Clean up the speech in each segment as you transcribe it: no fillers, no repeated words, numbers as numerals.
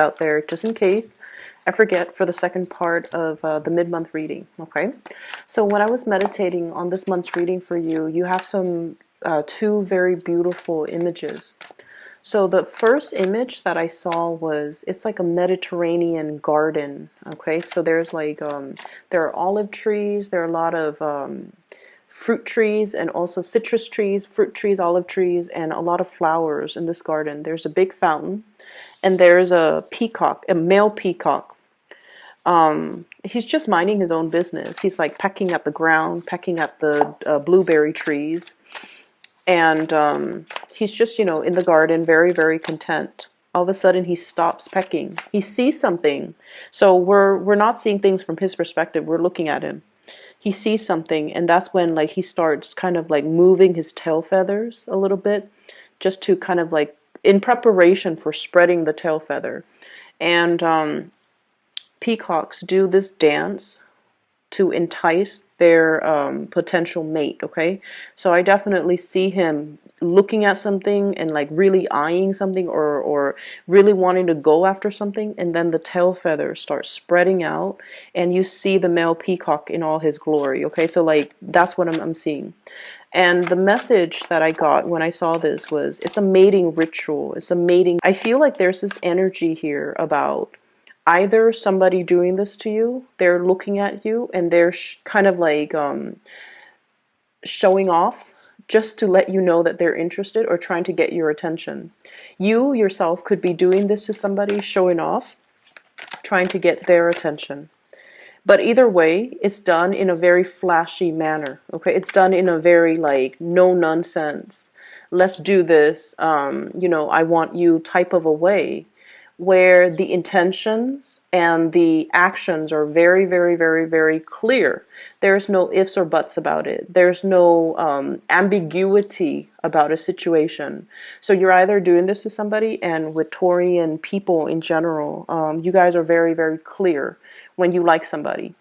out there just in case I forget for the second part of the mid-month reading. Okay, so when I was meditating on this month's reading for you, you have some two very beautiful images. So the first image that I saw was, it's like a Mediterranean garden. Okay, so there's like there are olive trees, there are a lot of fruit trees, and also citrus trees, fruit trees, olive trees, and a lot of flowers in this garden. There's a big fountain, and there's a peacock, a male peacock. He's just minding his own business. He's like pecking at the ground, pecking at the blueberry trees, and he's just, in the garden, very, very content. All of a sudden, he stops pecking. He sees something. So we're not seeing things from his perspective. We're looking at him. He sees something, and that's when like he starts kind of like moving his tail feathers a little bit, just to kind of like in preparation for spreading the tail feather. And peacocks do this dance to entice their potential mate. Okay, so I definitely see him looking at something and like really eyeing something, or really wanting to go after something, and then the tail feathers start spreading out and you see the male peacock in all his glory. Okay, so like that's what I'm seeing. And the message that I got when I saw this was, it's a mating ritual. It's a mating. I feel like there's this energy here about either somebody doing this to you, they're looking at you and they're kind of like showing off just to let you know that they're interested or trying to get your attention. You yourself could be doing this to somebody, showing off, trying to get their attention. But either way, it's done in a very flashy manner. Okay, it's done in a very like no nonsense, let's do this, I want you type of a way, where the intentions and the actions are very, very, very, very clear. There's no ifs or buts about it. There's no ambiguity about a situation. So you're either doing this to somebody, and with Taurian people in general, you guys are very, very clear when you like somebody.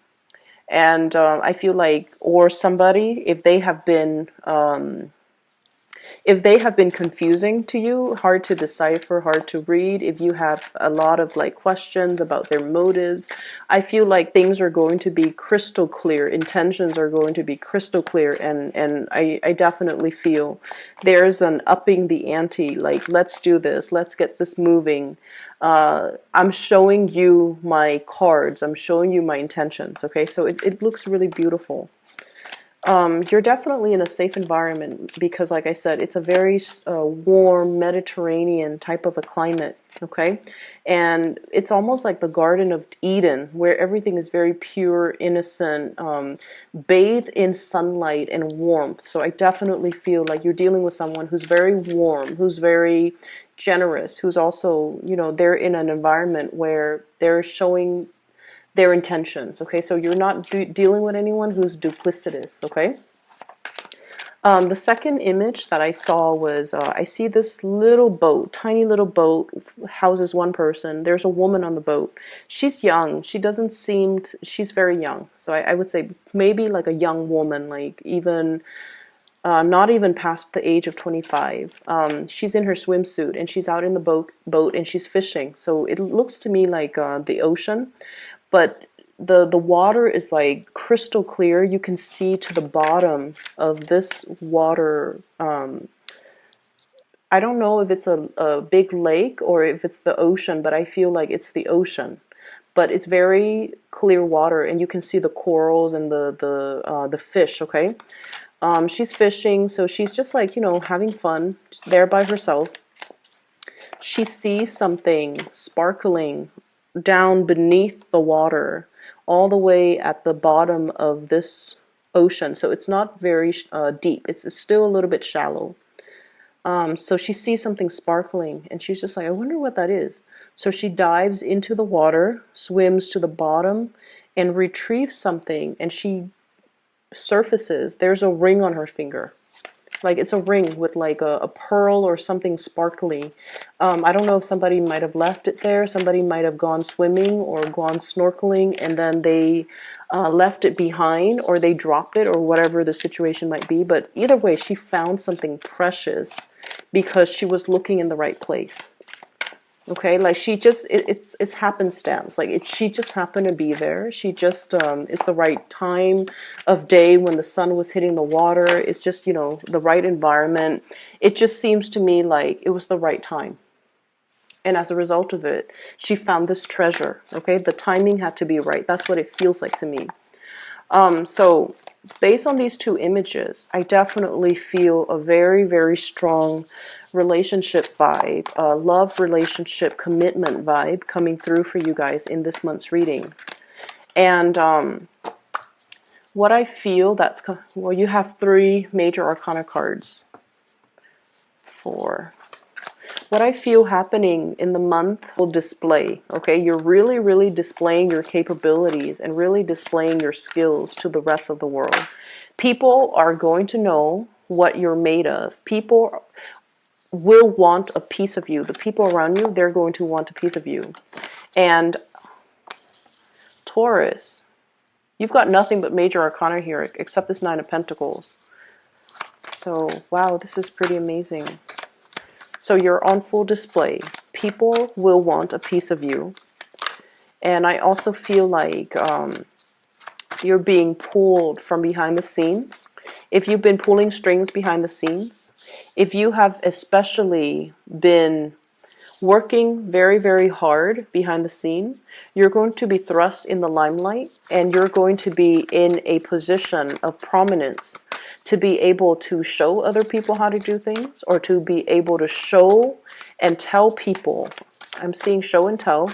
And I feel like, or somebody, if they have been confusing to you, hard to decipher, hard to read, if you have a lot of like questions about their motives, I feel like things are going to be crystal clear, intentions are going to be crystal clear, and I definitely feel there's an upping the ante, like let's do this, let's get this moving. I'm showing you my cards, I'm showing you my intentions. Okay, so it looks really beautiful. You're definitely in a safe environment because, like I said, it's a very warm Mediterranean type of a climate, okay? And it's almost like the Garden of Eden, where everything is very pure, innocent, bathed in sunlight and warmth. So I definitely feel like you're dealing with someone who's very warm, who's very generous, who's also, they're in an environment where they're showing their intentions. Okay, so you're not dealing with anyone who's duplicitous. Okay. The second image that I saw was, I see this little boat, tiny little boat, houses one person. There's a woman on the boat. She's young. She doesn't seem, she's very young. So I would say maybe like a young woman, like even, not even past the age of 25. She's in her swimsuit and she's out in the boat and she's fishing. So it looks to me like the ocean. But the water is like crystal clear. You can see to the bottom of this water. I don't know if it's a big lake or if it's the ocean, but I feel like it's the ocean. But it's very clear water, and you can see the corals and the fish. Okay, she's fishing, so she's just like having fun there by herself. She sees something sparkling down beneath the water, all the way at the bottom of this ocean. So it's not very deep. It's still a little bit shallow. So she sees something sparkling, and she's just like, I wonder what that is. So she dives into the water, swims to the bottom, and retrieves something, and she surfaces. There's a ring on her finger. Like it's a ring with like a pearl or something sparkly. I don't know if somebody might have left it there. Somebody might have gone swimming or gone snorkeling, and then they left it behind, or they dropped it, or whatever the situation might be. But either way, she found something precious because she was looking in the right place. Okay, like she just it's happenstance. Like she just happened to be there. She just it's the right time of day when the sun was hitting the water. It's just, you know, the right environment. It just seems to me like it was the right time. And as a result of it, she found this treasure. Okay, the timing had to be right. That's what it feels like to me. So based on these two images, I definitely feel a very, very strong relationship vibe, love relationship commitment vibe coming through for you guys in this month's reading. And what I feel well, you have 3 major arcana cards. 4. What I feel happening in the month will display, okay? You're really, really displaying your capabilities and really displaying your skills to the rest of the world. People are going to know what you're made of. People will want a piece of you. The people around you, they're going to want a piece of you. And Taurus, you've got nothing but major arcana here except this 9 of Pentacles. So, wow, this is pretty amazing. So you're on full display. People will want a piece of you. And I also feel like you're being pulled from behind the scenes. If you've been pulling strings behind the scenes, if you have especially been working very, very hard behind the scene, you're going to be thrust in the limelight and you're going to be in a position of prominence to be able to show other people how to do things, or to be able to show and tell people, I'm seeing show and tell,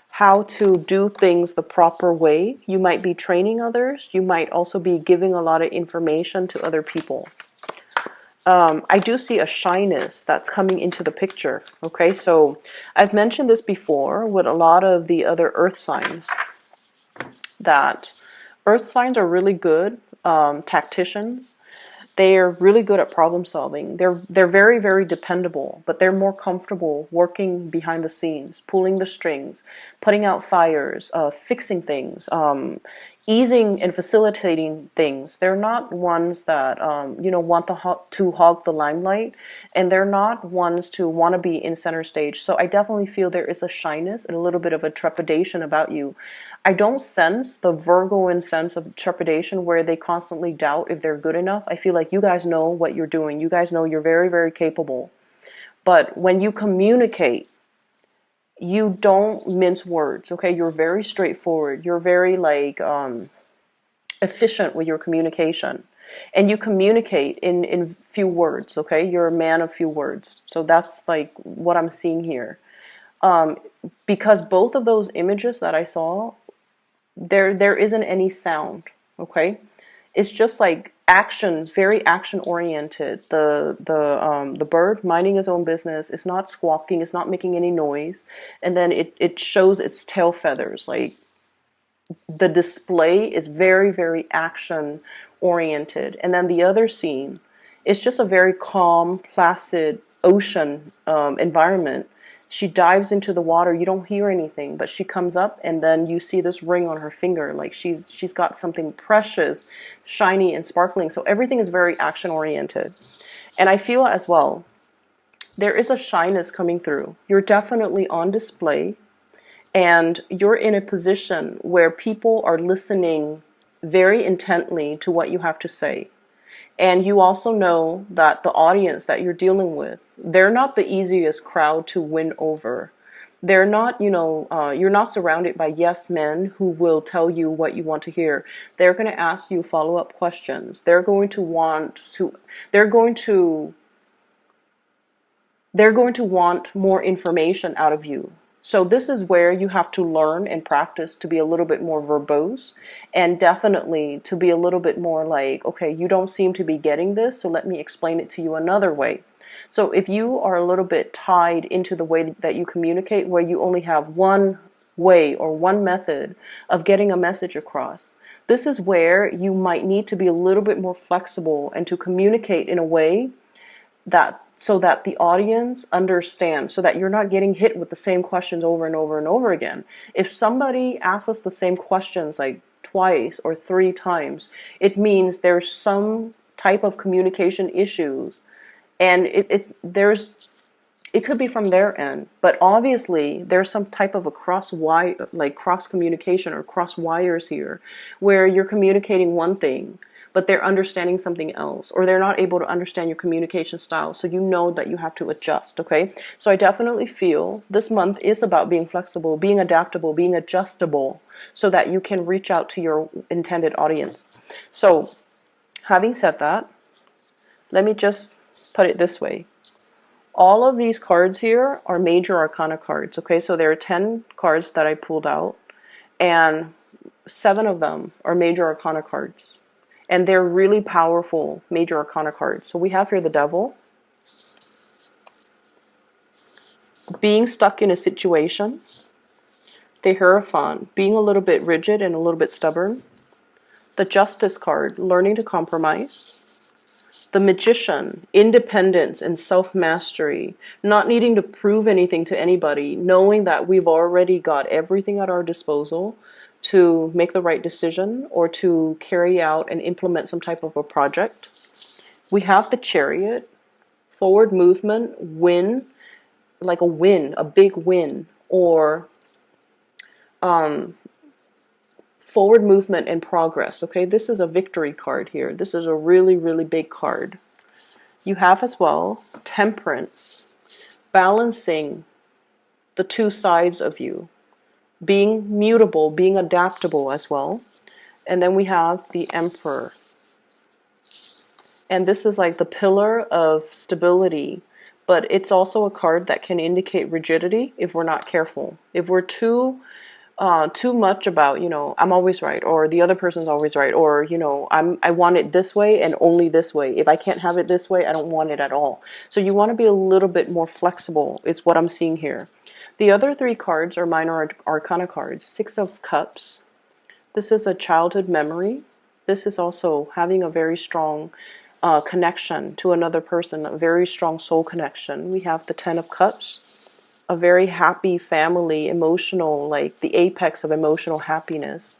how to do things the proper way. You might be training others. You might also be giving a lot of information to other people. I do see a shyness that's coming into the picture. Okay, so I've mentioned this before with a lot of the other earth signs, that earth signs are really good tacticians. They're really good at problem solving. They're very, very dependable, but they're more comfortable working behind the scenes, pulling the strings, putting out fires, fixing things, easing and facilitating things. They're not ones that want to hog the limelight, and they're not ones to want to be in center stage. So I definitely feel there is a shyness and a little bit of a trepidation about you. I don't sense the Virgoan sense of trepidation where they constantly doubt if they're good enough. I feel like you guys know what you're doing. You guys know you're very, very capable. But when you communicate, you don't mince words, okay? You're very straightforward. You're very efficient with your communication. And you communicate in few words, okay? You're a man of few words. So that's like what I'm seeing here. Because both of those images that I saw, there isn't any sound, okay? It's just like action, very action oriented. The bird minding his own business. It's not squawking. It's not making any noise. And then it shows its tail feathers. Like the display is very, very action oriented. And then the other scene is just a very calm, placid ocean environment. She dives into the water. You don't hear anything, but she comes up, and then you see this ring on her finger. Like she's got something precious, shiny and sparkling. So everything is very action oriented. And I feel as well, there is a shyness coming through. You're definitely on display, and you're in a position where people are listening very intently to what you have to say. And you also know that the audience that you're dealing with, they're not the easiest crowd to win over. They're not, you're not surrounded by yes men who will tell you what you want to hear. They're going to ask you follow-up questions. They're going to want more information out of you. So this is where you have to learn and practice to be a little bit more verbose, and definitely to be a little bit more like, okay, you don't seem to be getting this, so let me explain it to you another way. So if you are a little bit tied into the way that you communicate, where you only have one way or one method of getting a message across, this is where you might need to be a little bit more flexible and to communicate in a way that so that the audience understands, so that you're not getting hit with the same questions over and over and over again. If somebody asks us the same questions like twice or 3 times, it means there's some type of communication issues, and It could be from their end, but obviously there's some type of a cross communication or cross wires here, where you're communicating one thing, but they're understanding something else, or they're not able to understand your communication style. So you know that you have to adjust. Okay. So I definitely feel this month is about being flexible, being adaptable, being adjustable, so that you can reach out to your intended audience. So having said that, let me just put it this way. All of these cards here are major arcana cards. Okay, so there are 10 cards that I pulled out, and 7 of them are major arcana cards. And they're really powerful major arcana cards. So we have here the Devil, being stuck in a situation, the Hierophant, being a little bit rigid and a little bit stubborn, the Justice card, learning to compromise, the Magician, independence and self-mastery, not needing to prove anything to anybody, knowing that we've already got everything at our disposal to make the right decision or to carry out and implement some type of a project. We have the Chariot, forward movement, win, like a win, a big win, or forward movement and progress. Okay, this is a victory card here. This is a really, really big card. You have as well Temperance, balancing the two sides of you, being mutable, being adaptable as well. And then we have the Emperor. And this is like the pillar of stability, but it's also a card that can indicate rigidity if we're not careful. If we're too much about, I'm always right, or the other person's always right, or, I want it this way and only this way. If I can't have it this way, I don't want it at all. So you want to be a little bit more flexible, is what I'm seeing here. The other 3 cards are minor arcana cards. 6 of Cups. This is a childhood memory. This is also having a very strong connection to another person, a very strong soul connection. We have the 10 of Cups, a very happy family, emotional, like the apex of emotional happiness.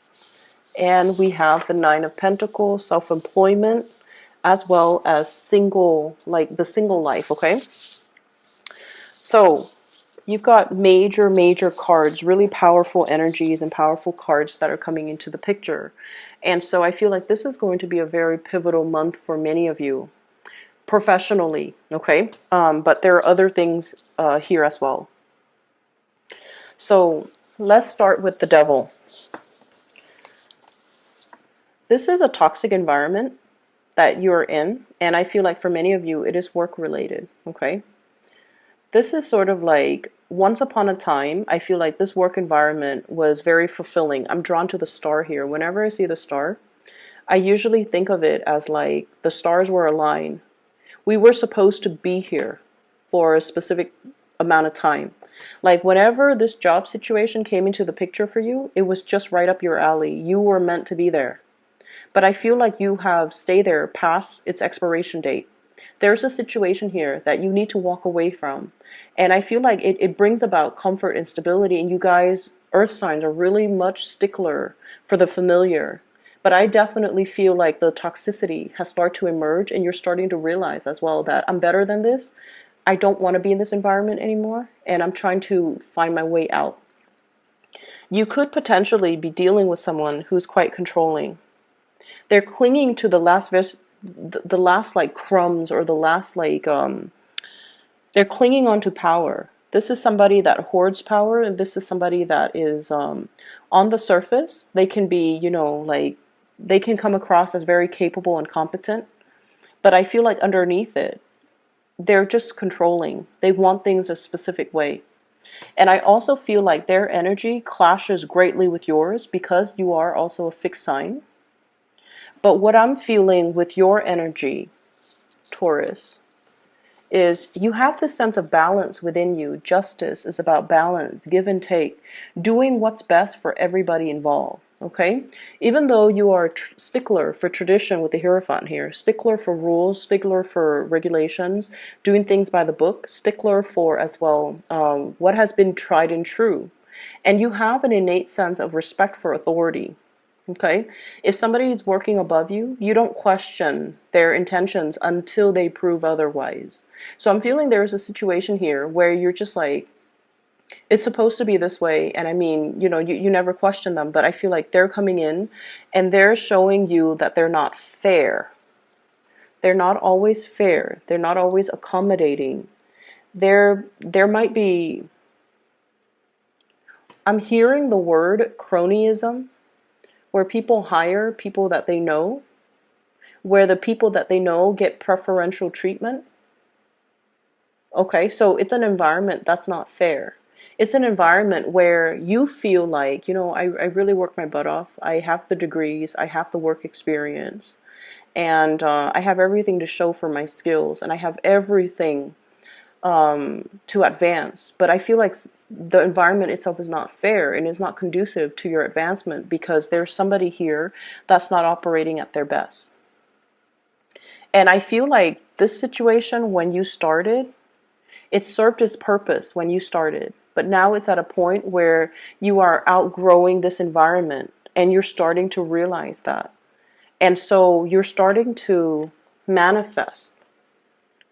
And we have the 9 of Pentacles, self-employment, as well as single, like the single life, okay? So you've got major, major cards, really powerful energies and powerful cards that are coming into the picture. And so I feel like this is going to be a very pivotal month for many of you, professionally, okay? But there are other things here as well. So let's start with the Devil. This is a toxic environment that you're in, and I feel like for many of you, it is work related, okay? This is sort of like, once upon a time, I feel like this work environment was very fulfilling. I'm drawn to the star here. Whenever I see the star, I usually think of it as like the stars were aligned. We were supposed to be here for a specific amount of time. Like whenever this job situation came into the picture for you, it was just right up your alley. You were meant to be there. But I feel like you have stayed there past its expiration date. There's a situation here that you need to walk away from. And I feel like it brings about comfort and stability. And you guys, earth signs, are really much stickler for the familiar. But I definitely feel like the toxicity has started to emerge, and you're starting to realize as well that I'm better than this. I don't want to be in this environment anymore, and I'm trying to find my way out. You could potentially be dealing with someone who's quite controlling. They're clinging to the last like crumbs, or the last like they're clinging on to power. This is somebody that hoards power, and this is somebody that is on the surface. They can be, like they can come across as very capable and competent, but I feel like underneath it, they're just controlling. They want things a specific way. And I also feel like their energy clashes greatly with yours because you are also a fixed sign. But what I'm feeling with your energy, Taurus, is you have this sense of balance within you. Justice is about balance, give and take, doing what's best for everybody involved. Okay, even though you are a stickler for tradition with the Hierophant here, stickler for rules, stickler for regulations, doing things by the book, stickler for as well what has been tried and true, and you have an innate sense of respect for authority. Okay? If somebody is working above you, you don't question their intentions until they prove otherwise. So I'm feeling there's a situation here where you're just like, it's supposed to be this way. And I mean, you never question them, but I feel like they're coming in and they're showing you that they're not fair. They're not always fair. They're not always accommodating. There might be, I'm hearing the word cronyism, where people hire people that they know, where the people that they know get preferential treatment. Okay, so it's an environment that's not fair. It's an environment where you feel like, I really work my butt off. I have the degrees, I have the work experience, and I have everything to show for my skills, and I have everything to advance. But I feel like the environment itself is not fair and is not conducive to your advancement because there's somebody here that's not operating at their best. And I feel like this situation, when you started, it served its purpose when you started. But now it's at a point where you are outgrowing this environment and you're starting to realize that. And so you're starting to manifest.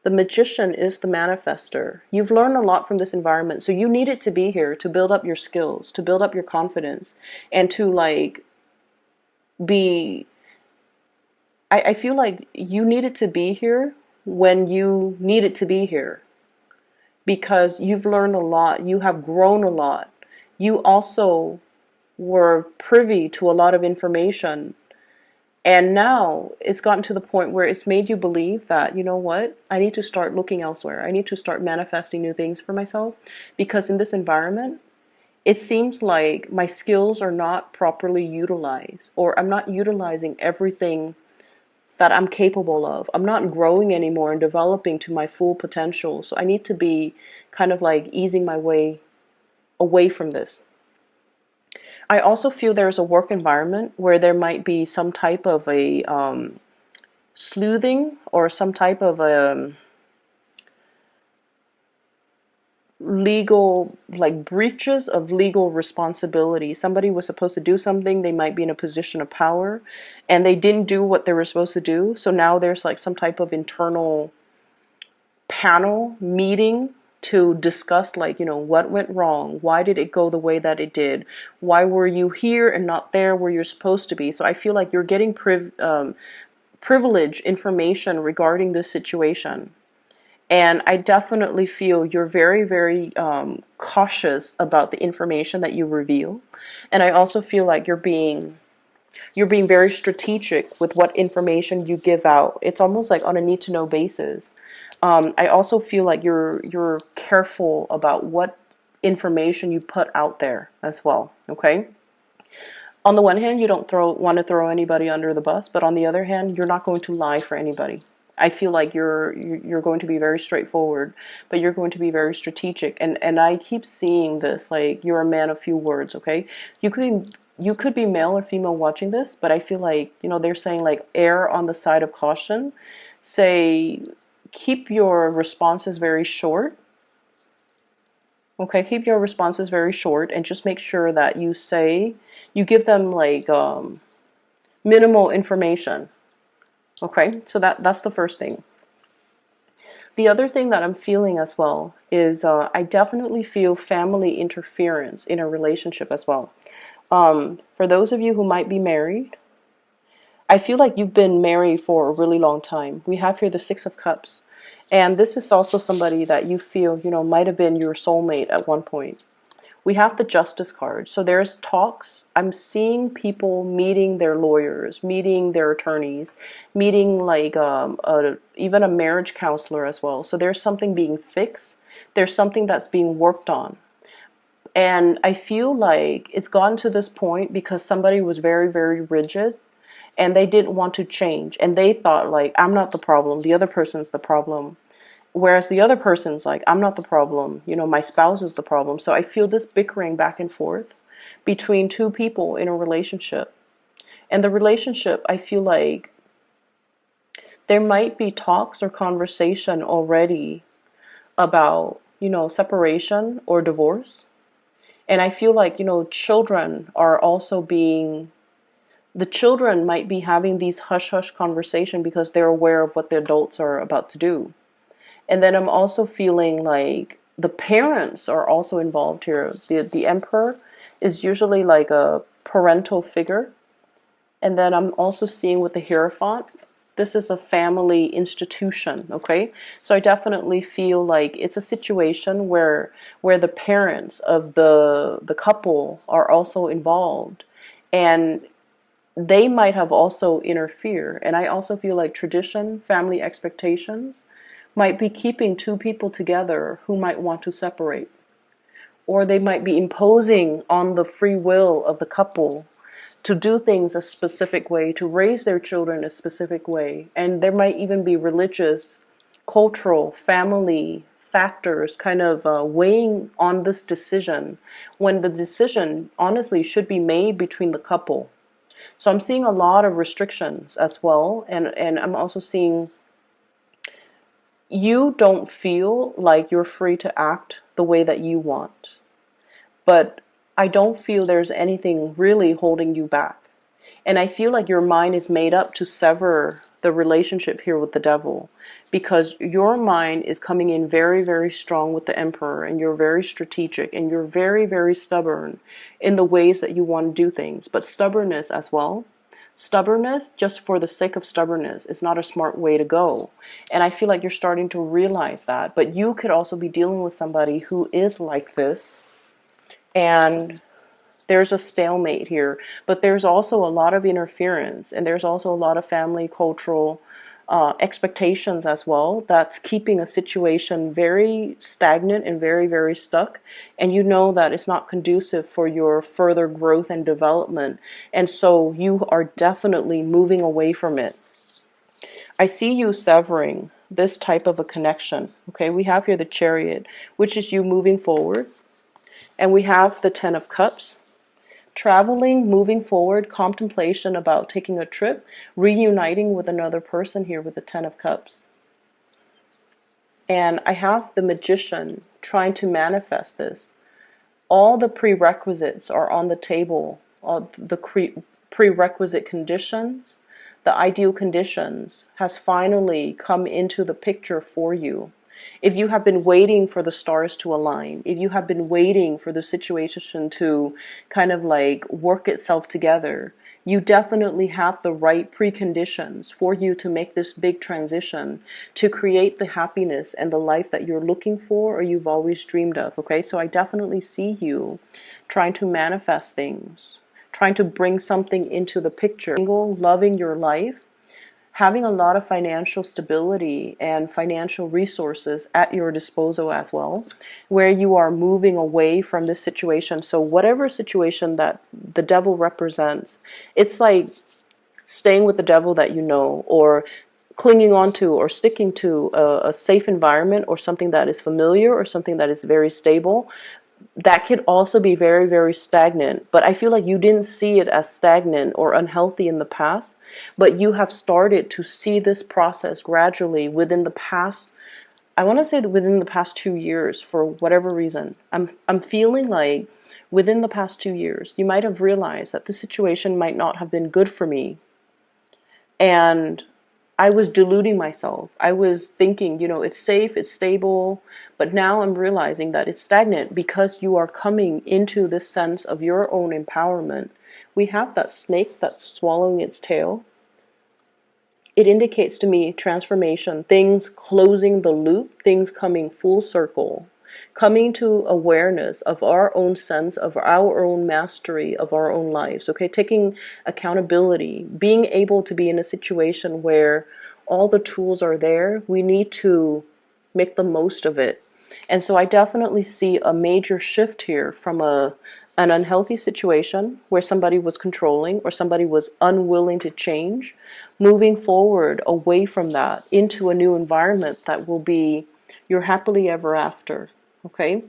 The magician is the manifester. You've learned a lot from this environment. So you need it to be here to build up your skills, to build up your confidence, and to be, I feel like you needed to be here when you needed to be here because you've learned a lot. You have grown a lot. You also were privy to a lot of information. And now it's gotten to the point where it's made you believe that, you know what, I need to start looking elsewhere. I need to start manifesting new things for myself because in this environment, it seems like my skills are not properly utilized, or I'm not utilizing everything that I'm capable of. I'm not growing anymore and developing to my full potential. So I need to be kind of like easing my way away from this. I also feel there's a work environment where there might be some type of a sleuthing or some type of a legal, like breaches of legal responsibility. Somebody was supposed to do something, they might be in a position of power, and they didn't do what they were supposed to do. So now there's like some type of internal panel meeting to discuss what went wrong, why did it go the way that it did, why were you here and not there where you're supposed to be. So I feel like you're getting privileged information regarding this situation, and I definitely feel you're very, very cautious about the information that you reveal. And I also feel like you're being very strategic with what information you give out. It's almost like on a need to know basis. I also feel like you're careful about what information you put out there as well. Okay. On the one hand, you don't want to throw anybody under the bus, but on the other hand, you're not going to lie for anybody. I feel like you're going to be very straightforward, but you're going to be very strategic. And I keep seeing this, like you're a man of few words. Okay, you could be male or female watching this, but I feel like they're saying like err on the side of caution. Say keep your responses very short. Okay, keep your responses very short and just make sure that you give them like minimal information. Okay, so that's the first thing. The other thing that I'm feeling as well is I definitely feel family interference in a relationship as well. For those of you who might be married, I feel like you've been married for a really long time. We have here the Six of Cups. And this is also somebody that you feel, might have been your soulmate at one point. We have the Justice card. So there's talks. I'm seeing people meeting their lawyers, meeting their attorneys, meeting even a marriage counselor as well. So there's something being fixed. There's something that's being worked on. And I feel like it's gotten to this point because somebody was very, very rigid and they didn't want to change. And they thought like, I'm not the problem. The other person's the problem. Whereas the other person's like, I'm not the problem. My spouse is the problem. So I feel this bickering back and forth between two people in a relationship. And the relationship, I feel like there might be talks or conversation already about, separation or divorce. And I feel like, children are also being the children might be having these hush-hush conversation because they're aware of what the adults are about to do. And then I'm also feeling like the parents are also involved here. The emperor is usually like a parental figure. And then I'm also seeing with the Hierophant, this is a family institution, okay? So I definitely feel like it's a situation where the parents of the couple are also involved. And they might have also interfered. And I also feel like tradition, family expectations might be keeping two people together who might want to separate. Or they might be imposing on the free will of the couple to do things a specific way, to raise their children a specific way. And there might even be religious, cultural, family factors kind of weighing on this decision, when the decision honestly should be made between the couple. So I'm seeing a lot of restrictions as well. And I'm also seeing you don't feel like you're free to act the way that you want. But I don't feel there's anything really holding you back. And I feel like your mind is made up to sever the relationship here with the devil, because your mind is coming in very, very strong with the emperor, and you're very strategic, and you're very, very stubborn in the ways that you want to do things. But stubbornness as well. Stubbornness, just for the sake of stubbornness, is not a smart way to go. And I feel like you're starting to realize that. But you could also be dealing with somebody who is like this, and there's a stalemate here, but there's also a lot of interference, and there's also a lot of family cultural expectations as well, that's keeping a situation very stagnant and very, very stuck. And you know that it's not conducive for your further growth and development. And so you are definitely moving away from it. I see you severing this type of a connection. Okay, we have here the Chariot, which is you moving forward. And we have the Ten of Cups. Traveling, moving forward, contemplation about taking a trip, reuniting with another person here with the Ten of Cups. And I have the Magician trying to manifest this. All the prerequisites are on the table, all the prerequisite conditions, the ideal conditions has finally come into the picture for you. If you have been waiting for the stars to align, if you have been waiting for the situation to kind of like work itself together, you definitely have the right preconditions for you to make this big transition, to create the happiness and the life that you're looking for or you've always dreamed of. Okay, so I definitely see you trying to manifest things, trying to bring something into the picture, loving your life, having a lot of financial stability and financial resources at your disposal as well, where you are moving away from this situation. So whatever situation that the devil represents, it's like staying with the devil that you know, or clinging on to or sticking to a safe environment, or something that is familiar, or something that is very stable. That could also be very, very stagnant. But I feel like you didn't see it as stagnant or unhealthy in the past, but you have started to see this process gradually within the past, I want to say that within the past 2 years, for whatever reason. I'm feeling like within the past 2 years, you might have realized that the situation might not have been good for me. And I was deluding myself. I was thinking, it's safe, it's stable, but now I'm realizing that it's stagnant because you are coming into this sense of your own empowerment. We have that snake that's swallowing its tail. It indicates to me transformation, things closing the loop, things coming full circle, coming to awareness of our own sense, of our own mastery of our own lives, okay? Taking accountability, being able to be in a situation where all the tools are there, we need to make the most of it. And so I definitely see a major shift here from an unhealthy situation where somebody was controlling or somebody was unwilling to change, moving forward away from that into a new environment that will be your happily ever after. Okay,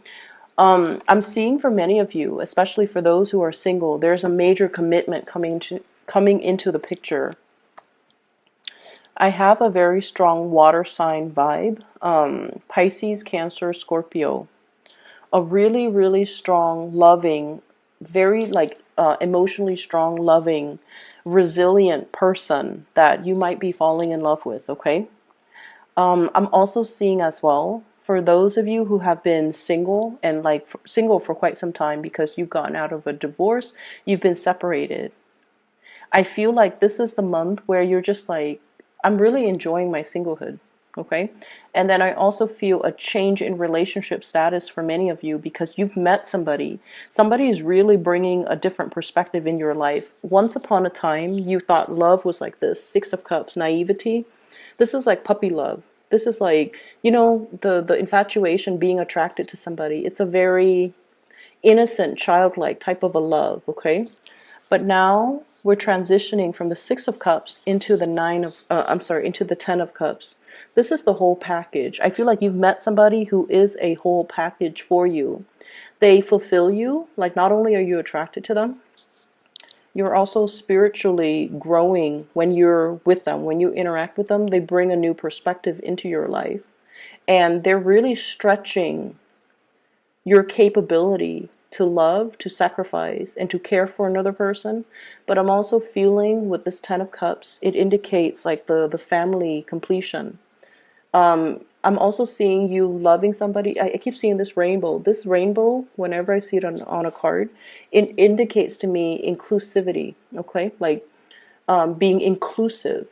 I'm seeing for many of you, especially for those who are single, there's a major commitment coming into the picture. I have a very strong water sign vibe, Pisces, Cancer, Scorpio. A really, really strong, loving, very like emotionally strong, loving, resilient person that you might be falling in love with, okay? I'm also seeing as well, for those of you who have been single and like single for quite some time because you've gotten out of a divorce, you've been separated. I feel like this is the month where you're just like, I'm really enjoying my singlehood. Okay. And then I also feel a change in relationship status for many of you because you've met somebody. Somebody is really bringing a different perspective in your life. Once upon a time, you thought love was like this Six of Cups, naivety. This is like puppy love. This is like, the infatuation, being attracted to somebody. It's a very innocent, childlike type of a love, okay? But now we're transitioning from the Six of Cups into the into the Ten of Cups. This is the whole package. I feel like you've met somebody who is a whole package for you. They fulfill you. Like, not only are you attracted to them, you're also spiritually growing when you're with them. When you interact with them, they bring a new perspective into your life. And they're really stretching your capability to love, to sacrifice, and to care for another person. But I'm also feeling with this Ten of Cups, it indicates like the family completion. I'm also seeing you loving somebody. I keep seeing this rainbow. This rainbow, whenever I see it on a card, it indicates to me inclusivity, okay? Like being inclusive.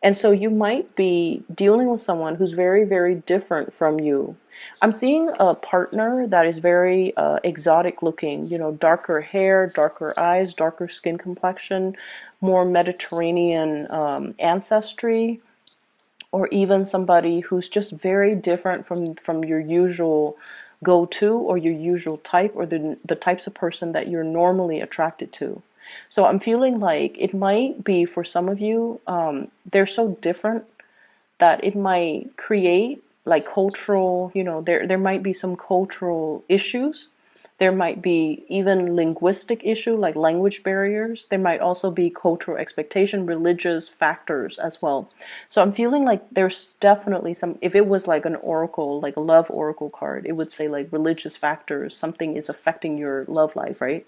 And so you might be dealing with someone who's very, very different from you. I'm seeing a partner that is very exotic looking, darker hair, darker eyes, darker skin complexion, more Mediterranean ancestry, or even somebody who's just very different from your usual go-to or your usual type, or the types of person that you're normally attracted to. So I'm feeling like it might be for some of you, they're so different that it might create like cultural, there might be some cultural issues. There might be even linguistic issue like language barriers. There might also be cultural expectation, religious factors as well. So I'm feeling like there's definitely some, if it was like an oracle, like a love oracle card, it would say like religious factors, something is affecting your love life, right?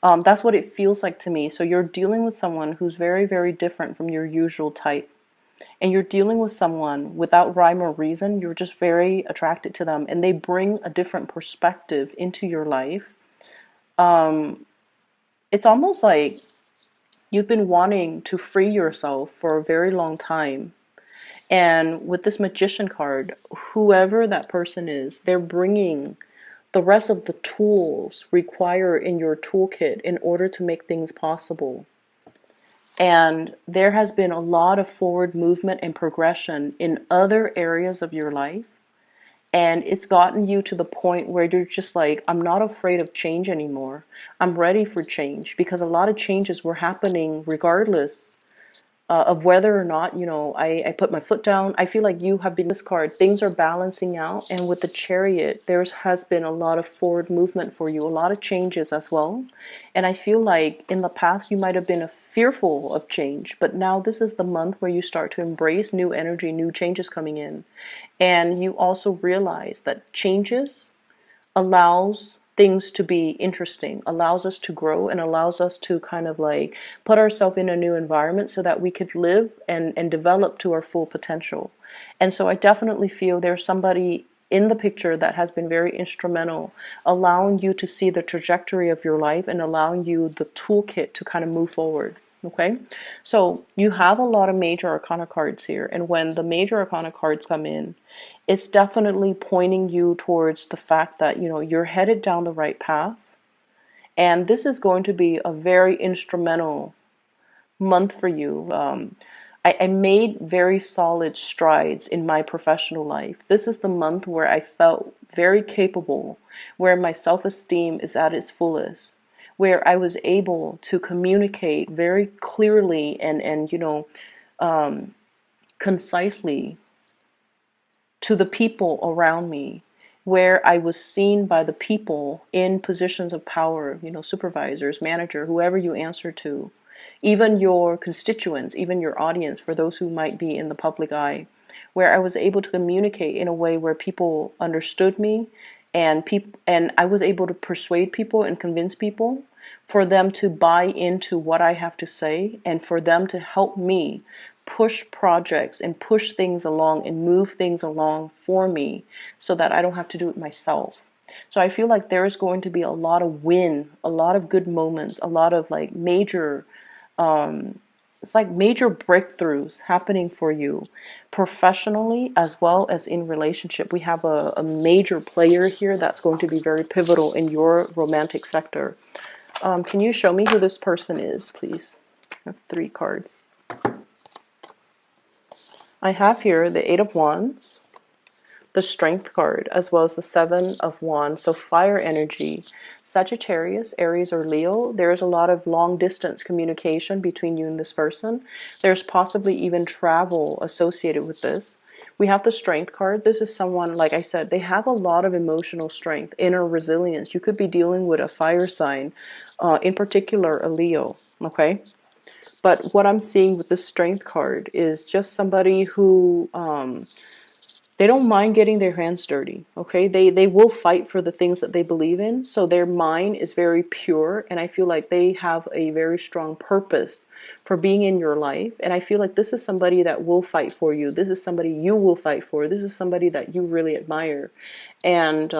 That's what it feels like to me. So you're dealing with someone who's very, very different from your usual type. And you're dealing with someone without rhyme or reason. You're just very attracted to them, and they bring a different perspective into your life. It's almost like you've been wanting to free yourself for a very long time. And with this Magician card, whoever that person is, they're bringing the rest of the tools required in your toolkit in order to make things possible. And there has been a lot of forward movement and progression in other areas of your life. And it's gotten you to the point where you're just like, I'm not afraid of change anymore. I'm ready for change, because a lot of changes were happening regardless of whether or not, I put my foot down. I feel like you have been this card. Things are balancing out. And with the Chariot, there has been a lot of forward movement for you, a lot of changes as well. And I feel like in the past, you might have been fearful of change. But now this is the month where you start to embrace new energy, new changes coming in. And you also realize that changes allows things to be interesting, allows us to grow, and allows us to kind of like put ourselves in a new environment so that we could live and develop to our full potential. And so I definitely feel there's somebody in the picture that has been very instrumental, allowing you to see the trajectory of your life and allowing you the toolkit to kind of move forward. Okay, so you have a lot of major arcana cards here, and when the major arcana cards come in, it's definitely pointing you towards the fact that you're headed down the right path, and this is going to be a very instrumental month for you. I made very solid strides in my professional life. This is the month where I felt very capable, where my self-esteem is at its fullest, where I was able to communicate very clearly and concisely to the people around me, where I was seen by the people in positions of power, supervisors, manager, whoever you answer to, even your constituents, even your audience, for those who might be in the public eye, where I was able to communicate in a way where people understood me and I was able to persuade people and convince people for them to buy into what I have to say, and for them to help me push projects and push things along and move things along for me so that I don't have to do it myself. So I feel like there is going to be a lot of a lot of good moments, a lot of like major it's like major breakthroughs happening for you professionally as well as in relationship. We have a major player here that's going to be very pivotal in your romantic sector. Can you show me who this person is, please? I have 3 cards. I have here the 8 of Wands, the Strength card, as well as the 7 of Wands. So fire energy, Sagittarius, Aries, or Leo. There's a lot of long distance communication between you and this person. There's possibly even travel associated with this. We have the Strength card. This is someone, like I said, they have a lot of emotional strength, inner resilience. You could be dealing with a fire sign, in particular a Leo, okay? But what I'm seeing with the Strength card is just somebody who they don't mind getting their hands dirty, okay? They will fight for the things that they believe in, so their mind is very pure, and I feel like they have a very strong purpose for being in your life, and I feel like this is somebody that will fight for you. This is somebody you will fight for. This is somebody that you really admire, and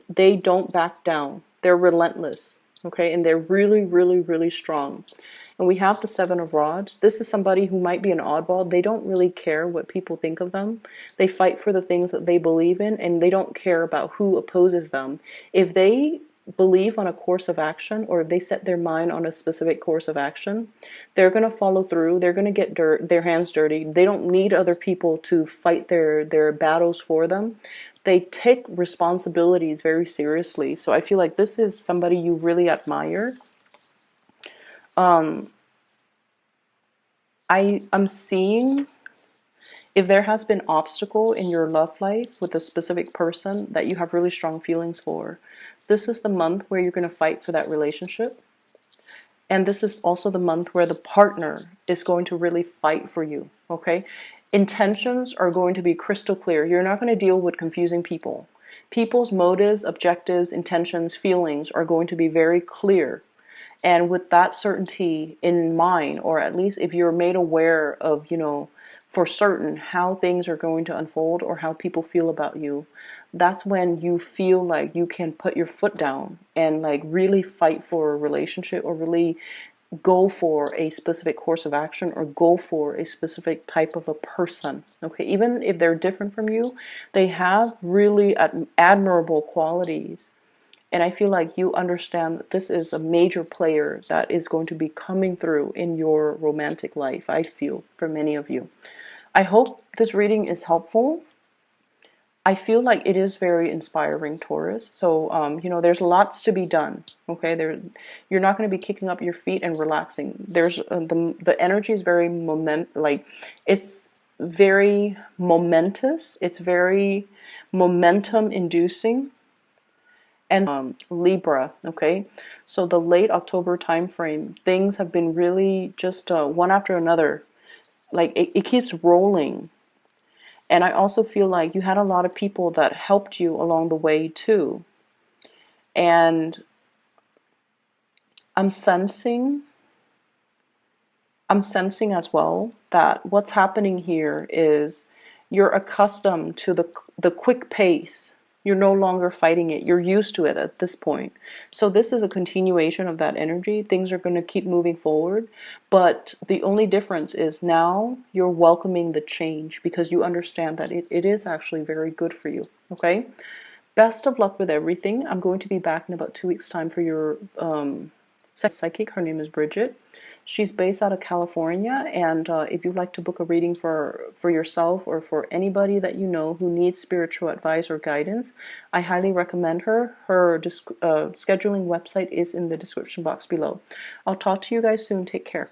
they don't back down. They're relentless, okay? And they're really, really, really strong. And we have the 7 of Rods. This is somebody who might be an oddball. They don't really care what people think of them. They fight for the things that they believe in, and they don't care about who opposes them. If they believe on a course of action, or if they set their mind on a specific course of action, they're going to follow through. They're going to get their hands dirty. They don't need other people to fight their battles for them. They take responsibilities very seriously. So I feel like this is somebody you really admire. I'm seeing if there has been obstacle in your love life with a specific person that you have really strong feelings for, this is the month where you're going to fight for that relationship. And this is also the month where the partner is going to really fight for you, okay? Intentions are going to be crystal clear. You're not going to deal with confusing people. People's motives, objectives, intentions, feelings are going to be very clear. And with that certainty in mind, or at least if you're made aware of, for certain how things are going to unfold or how people feel about you, that's when you feel like you can put your foot down and like really fight for a relationship, or really go for a specific course of action, or go for a specific type of a person. Okay, even if they're different from you, they have really admirable qualities. And I feel like you understand that this is a major player that is going to be coming through in your romantic life, I feel, for many of you. I hope this reading is helpful. I feel like it is very inspiring, Taurus. So, there's lots to be done. Okay, you're not going to be kicking up your feet and relaxing. There's the energy is very it's very momentous. It's very momentum inducing. And Libra, okay, so the late October time frame, things have been really just one after another, like it keeps rolling. And I also feel like you had a lot of people that helped you along the way too. And I'm sensing as well that what's happening here is you're accustomed to the quick pace. You're no longer fighting it. You're used to it at this point. So this is a continuation of that energy. Things are going to keep moving forward. But the only difference is now you're welcoming the change because you understand that it is actually very good for you. Okay? Best of luck with everything. I'm going to be back in about 2 weeks' time for your psychic. Her name is Bridget. She's based out of California, and if you'd like to book a reading for yourself or for anybody that you know who needs spiritual advice or guidance, I highly recommend her. Her scheduling website is in the description box below. I'll talk to you guys soon. Take care.